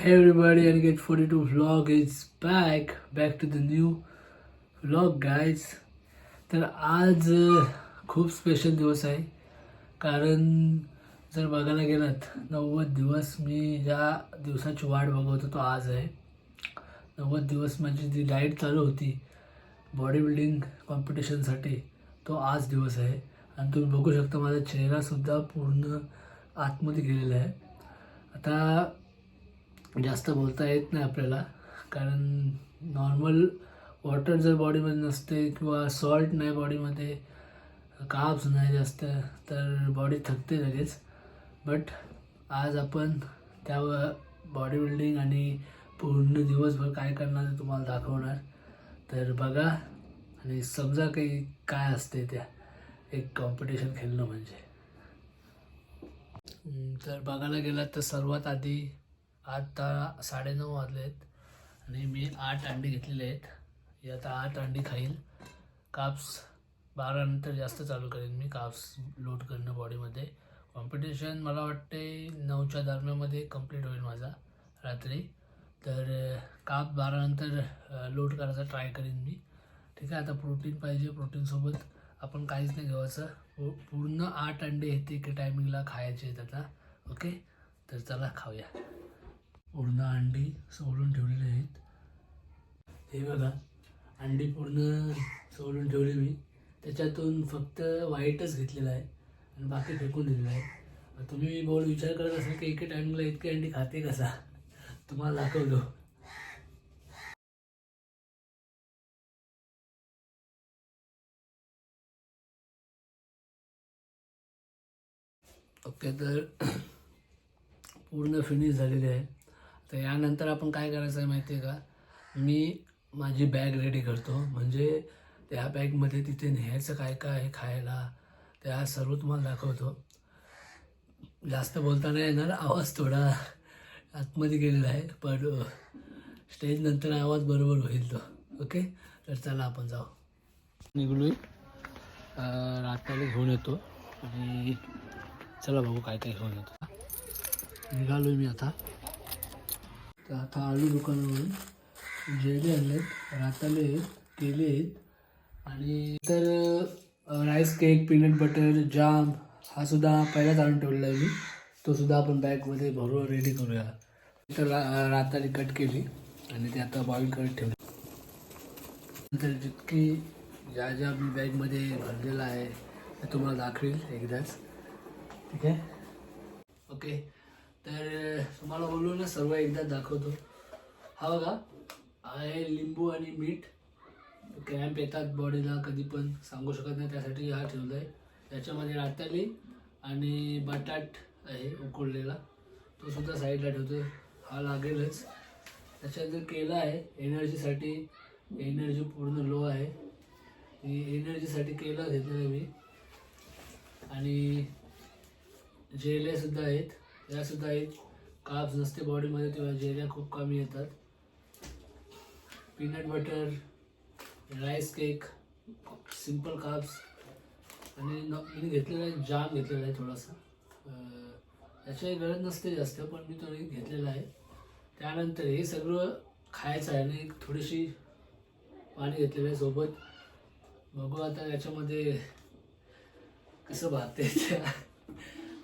Hey everybody, Aniket 42 vlog is back to the new vlog guys. तर आज खूप special दिवस आहे. कारण जर बघायला गेलात 90 दिवस मी ज्या दिवसाची वाट बघत होतो आज आहे. 90 दिवस माझी जी डाएट चालू होती बॉडी बिल्डिंग कॉम्पिटिशनसाठी, तो आज दिवस आहे. आणि तुम्ही बघू शकता माझा चेहरासुद्धा पूर्ण आतमध्ये गेलेला आहे. आता जास्त बोलता येत नाही आपल्याला, कारण नॉर्मल वॉटर जर बॉडीमध्ये नसते किंवा सॉल्ट नाही बॉडीमध्ये, कार्ब्स नाही जास्त, तर बॉडी थकते लगेच. बट आज आपण त्या बॉडी बिल्डिंग आणि पूर्ण दिवसभर काय करणार ते तुम्हाला दाखवणार. तर बघा आणि समजा काही काय असते त्या एक कॉम्पिटिशन खेळणं म्हणजे. तर बघायला गेलात तर सर्वात आधी आता 9:30 वाजले आहेत आणि मी 8 अंडी घेतलेले आहेत. हे आता 8 अंडी खाईल. काप्स 12 नंतर जास्त चालू करेन मी काप्स लोड करणं बॉडीमध्ये. कॉम्पिटिशन मला वाटते 9च्या दरम्यानमध्ये कंप्लीट होईल माझा रात्री. तर काप 12 नंतर लोड करायचा ट्राय करेन मी. ठीक आहे. आता प्रोटीन पाहिजे, प्रोटीनसोबत आपण काहीच नाही घ्यायचं. पूर्ण 8 अंडे येते की टायमिंगला खायचे आहेत आता. ओके, तर चला खाऊया. पूर्ण अंडी सोलून ठेवलेले आहेत. हे बघा, अंडी पूर्ण सोलून ठेवली मी. त्याच्यातून फक्त व्हाईटच घेतलेला आहे आणि बाकी फेकून दिलेलं आहे. तुम्ही विचार करत असाल की एके टायमिंगला इतकी अंडी खाते कसा, तुम्हाला दाखवतो. ओके, तर पूर्ण फिनिश झालेली आहे. तर यानंतर आपण काय करायचं आहे माहिती आहे का, मी माझी बॅग रेडी करतो. म्हणजे त्या बॅगमध्ये तिथे न्यायचं काय काय आहे खायला, त्या सर्व तुम्हाला दाखवतो. जास्त बोलता नाही येणार, आवाज थोडा आतमध्ये गेलेला आहे, पण स्टेज नंतर आवाज बरोबर होईल तो. ओके, तर चला आपण जाऊ. निघलोय, रात्याला घेऊन येतो आणि चला बघू काय काय घेऊन येतो. निघालो मी आता. तर आता आलू दुकानावरून जेली आणलेत, राताले केले आहेत आणि तर राईस केक, पीनट बटर, जाम हा सुद्धा पहिलाच आणून ठेवलेला आहे मी. तो सुद्धा आपण बॅगमध्ये भरून रेडी करूया. तर राताली कट केली आणि ते आता बॉईल करत ठेवली. नंतर जितकी ज्या मी बॅगमध्ये भरलेला आहे ते तुम्हाला दाखवेल एकदाच. ठीक आहे. ओके, तर तुम्हाला बोललो ना सर्व एकदा दाखवतो. हा बघा, आहे लिंबू आणि मीठ. क्रॅम्प येतात बॉडीला कधी पण, सांगू शकत नाही, त्यासाठी हा ठेवला आहे. त्याच्यामध्ये राताली आणि बटाट आहे उकडलेला, तो सुद्धा साईडला ठेवतो. हा लागेलच. त्याच्यानंतर केला आहे एनर्जीसाठी. एनर्जी पूर्ण लो आहे, एनर्जीसाठी केला घेतलेला मी. आणि जेल्यासुद्धा आहेत, यासुद्धा आहेत. कार्ब्स नसते बॉडीमध्ये तेव्हा जेल्या खूप कमी येतात. Peanut butter, rice cake, simple carbs. आणि मी घेतलेला आहे जाम घेतलेला आहे थोडासा. त्याची गरज नसते जास्त, पण मी तो घेतलेला आहे. त्यानंतर हे सगळं खायचं आहे आणि थोडीशी पाणी घेतलेलं आहे सोबत. बघू आता याच्यामध्ये कसं भागते.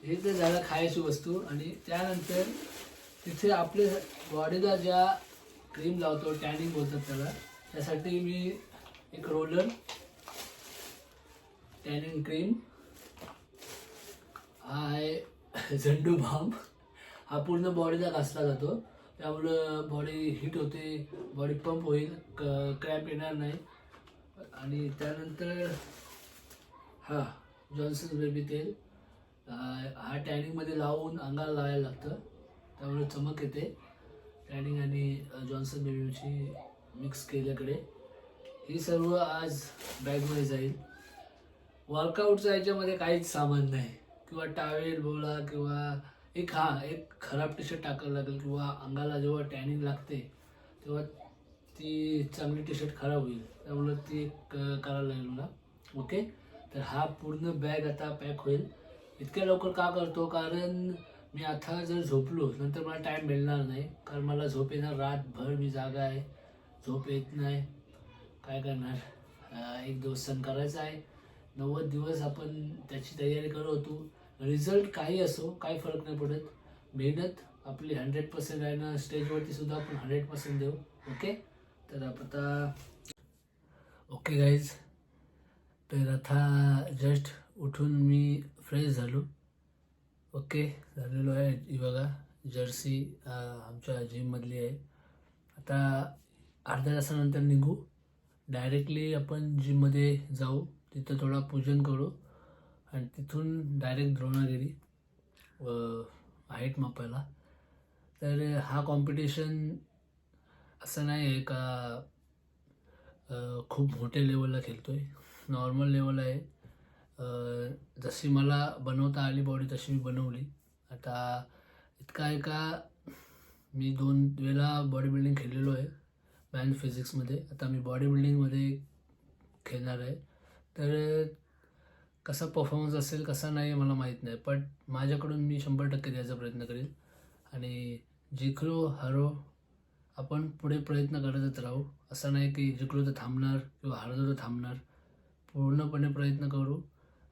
हे तर झालं खायची वस्तू. आणि त्यानंतर तिथे आपल्या बॉडीला ज्या क्रीम लावतो, टॅनिंग बोलतात त्याला, त्यासाठी मी एक रोलर, टॅनिंग क्रीम, हा आहे झंडू बाम. हा पूर्ण बॉडीला घासला जातो, त्यामुळं बॉडी हीट होते, बॉडी पंप होईल, क्रॅम्प येणार नाही. आणि त्यानंतर हा जॉन्सन बेबी तेल. हा टॅनिंगमध्ये लावून अंगाला लावायला लागतं, त्यामुळे चमक येते. टॅनिंग आणि जॉन्सन बेबीची मिक्स केल्याकडे ही सर्व आज बॅगमध्ये जाईल. वर्कआउटचा याच्यामध्ये काहीच सामान नाही, किंवा टावेल बोला, किंवा एक खराब टी शर्ट टाकायला लागेल, किंवा अंगाला जेव्हा टॅनिंग लागते तेव्हा ती चांगली टी शर्ट खराब होईल, त्यामुळं ती करायला लागेल मला. ओके, तर हा पूर्ण बॅग आता पॅक होईल. इतक्या लवकर का करतो, कारण मी आता जर झोपलो नंतर मला टाईम मिळणार नाही, कारण मला झोप येणार, रातभर मी जागा आहे, झोप येत नाही. काय करणार, एक दिवस सण करायचा आहे, 90 दिवस आपण त्याची तयारी करत होतो. रिझल्ट काही असो काही फरक नाही पडत, मेहनत आपली 100% आहे ना, स्टेजवरती सुद्धा आपण 100% देऊ. ओके, तर आता ओके गाईज, तर आता जस्ट उठून मी फ्रेश झालो. ओके झालेलो आहे. ही बघा जर्सी आमच्या जिममधली आहे. आता अर्ध्या तासानंतर निघू, डायरेक्टली आपण जिममध्ये जाऊ, तिथं थोडा पूजन करू आणि तिथून डायरेक्ट द्रोणागिरी हाईट मापायला. तर हा कॉम्पिटिशन असं नाही आहे का खूप मोठ्या लेवलला खेळतो आहे, नॉर्मल लेवल आहे. जशी मला बनवता आली बॉडी तशी मी बनवली. आता इतका आहे का मी 2 वेळा बॉडी बिल्डिंग खेळलेलो आहे मॅन फिजिक्समध्ये, आता मी बॉडी बिल्डिंगमध्ये खेळणार आहे. तर कसा परफॉर्मन्स असेल कसा नाही मला माहीत नाही, पण माझ्याकडून मी 100% द्यायचा प्रयत्न करेल. आणि जिंकलो हारो आपण पुढे प्रयत्न करतच राहू. असं नाही की जिंकलो तर थांबणार किंवा हारलो तर थांबणार, पूर्णपणे प्रयत्न करू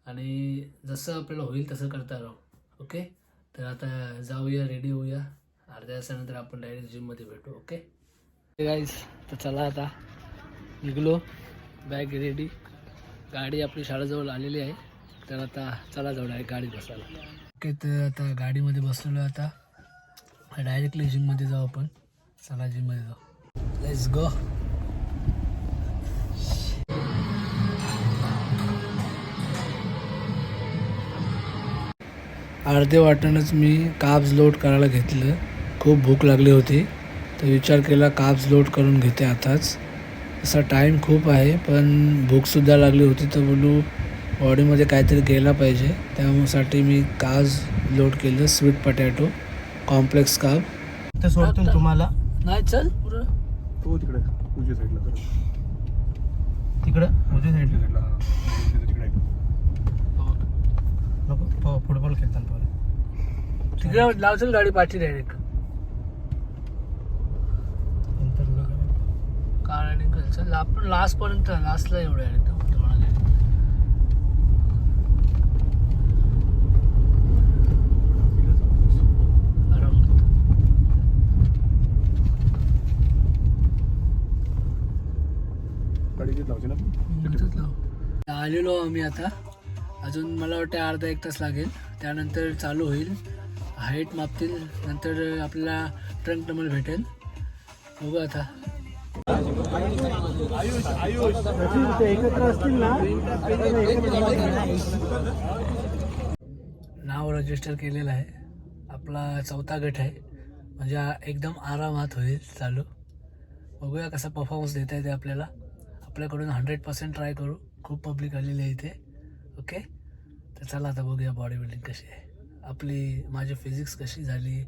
आणि जसं आपल्याला होईल तसं करता राहू. ओके, तर आता जाऊया, रेडी होऊया, अर्ध्या तासानंतर आपण डायरेक्ट जिममध्ये भेटू. ओके गाईज, तर चला आता निघलो, बॅग रेडी, गाडी आपली शाळेजवळ आलेली आहे. तर आता चला जाऊ डायरेक्ट गाडीत बसायला. ओके, तर आता गाडीमध्ये बसलेलो, आता डायरेक्टली जिममध्ये जाऊ आपण. चला जिममध्ये जाऊ, लेट्स गो. अर्धे वाटणच मी काब्स लोड करायला घेतलं, खूप भूक लागली होती तर विचार केला काब्स लोड करून घेते आताच. असा टाईम खूप आहे पण भूकसुद्धा लागली होती, तर बोलू बॉडीमध्ये काहीतरी गेला पाहिजे, त्यासाठी मी काब्स लोड केलं. स्वीट पटॅटो कॉम्प्लेक्स कार्ब. तर सोडतो तुम्हाला, नाही चल पुरं तो तिकडे उजव्या साईडला कर, तिकडं उजव्या साईडला तिकडे नको, फुटबॉल खेळताना तिकडे लावचल गाडी पाठी डायरेक्ट कार निघल. चल आपण लास्टपर्यंत, लास्टला एवढं आहे तो आलेलो आम्ही. आता अजून मला वाटतं अर्धा 1 तास लागेल, त्यानंतर चालू होईल, हाईट मापतील, नंतर आपल्याला ट्रंक नंबर भेटेल. बघू आता. एकत्र असतील ना, नाव रजिस्टर केलेलं आहे, आपला 4था गट आहे, म्हणजे एकदम आरामात होईल चालू. बघूया कसा परफॉर्मन्स देता येते आपल्याला, आपल्याकडून 100% ट्राय करू. खूप पब्लिक आलेली आहे इथे. ओके, तर चला आता बघूया बॉडी बिल्डिंग कशी आहे आपली, माझी फिजिक्स कशी झाली,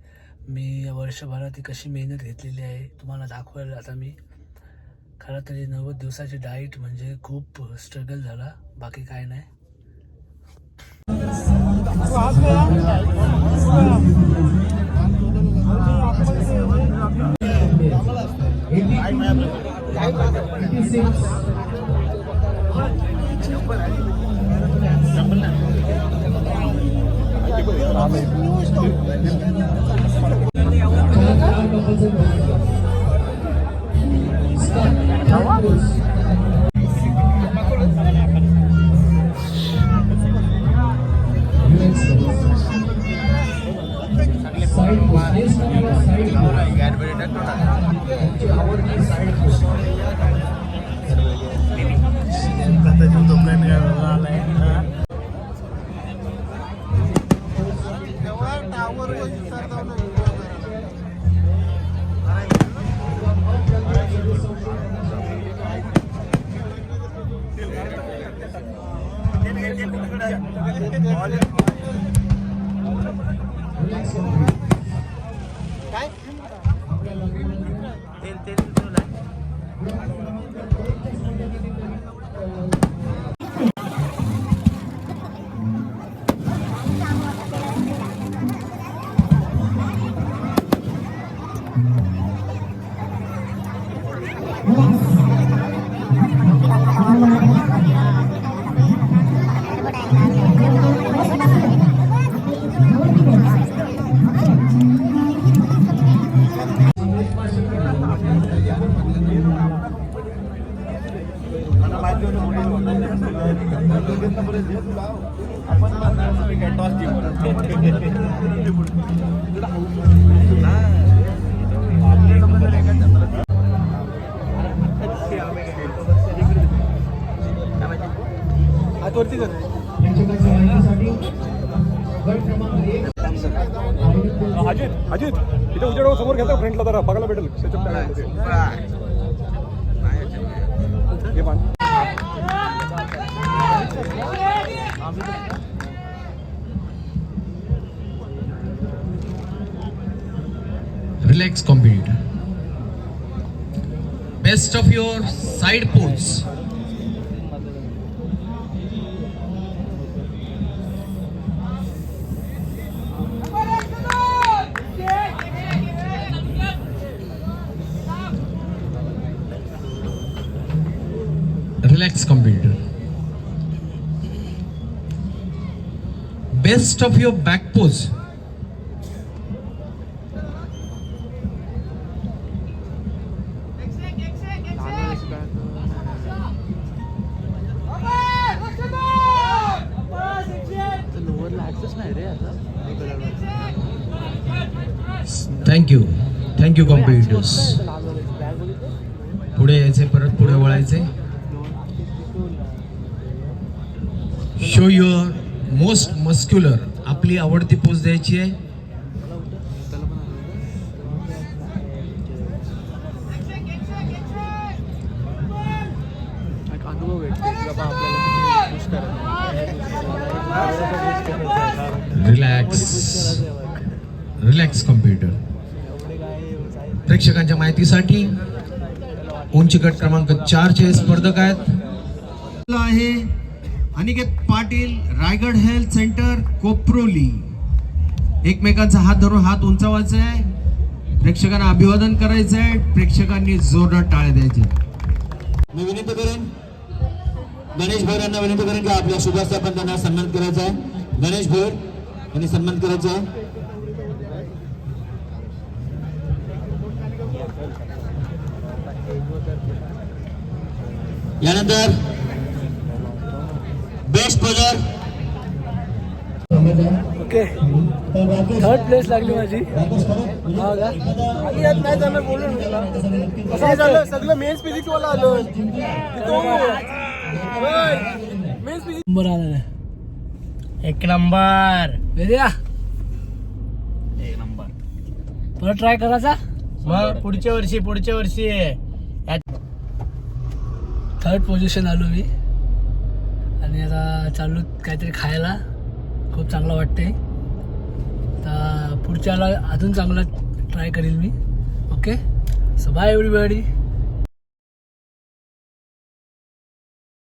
मी वर्षभरात ती कशी मेहनत घेतलेली आहे तुम्हाला दाखवायला. आता मी खरं तरी 90 दिवसाची डाईट म्हणजे खूप स्ट्रगल झाला, बाकी काय नाही. वरती कर अजित इथे उजेडावर समोर घेता फ्रंटला जरा बघायला भेटेल त्याच्यात काय आहे ते. हे पान. Relax competitor. Best of your side ports. Relax competitor. Best of your back pose. Thank you competitors. पुढे यायचे, परत पुढे वळायचे. Show your most muscular. आपली आवडती पोज द्यायची आहे. Relax computer. प्रेक्षकांच्या माहितीसाठी उंची गट क्रमांक 4 चे स्पर्धक आहेत आहे अनिकेत पाटील, रायगड हेल्थ सेंटर, कोप्रोली. एकमेकांचा हात धरून हात उंचावायचा आहे. प्रेक्षकांना अभिवादन करायचं आहे. प्रेक्षकांनी जोरदार टाळ्या द्यायचे. मी विनंती करेन, गणेश भोर यांना विनंती करेन की आपल्या शुभास्ते आपण त्यांना सन्मान करायचा आहे. गणेश भोर यांनी सन्मान करायचा आहे. यानंतर बेस्ट पोजर. ओके, थर्ड प्लेस लागली माझी. हा का? आणि यात नाही झालं बोलून कसं झालं सगळं मेन्स फिजिक्स वाला आलो मेन्स फिजिक्स नंबर आला नाही. एक नंबर वेद्या, एक नंबर. परत ट्राय करायचा. मग पुढच्या वर्षी थर्ड पोझिशन आलो मी आणि आता चाललो काहीतरी खायला. खूप चांगलं वाटते. तर पुढच्याला अजून चांगला ट्राय करील मी. Okay, so bye everybody.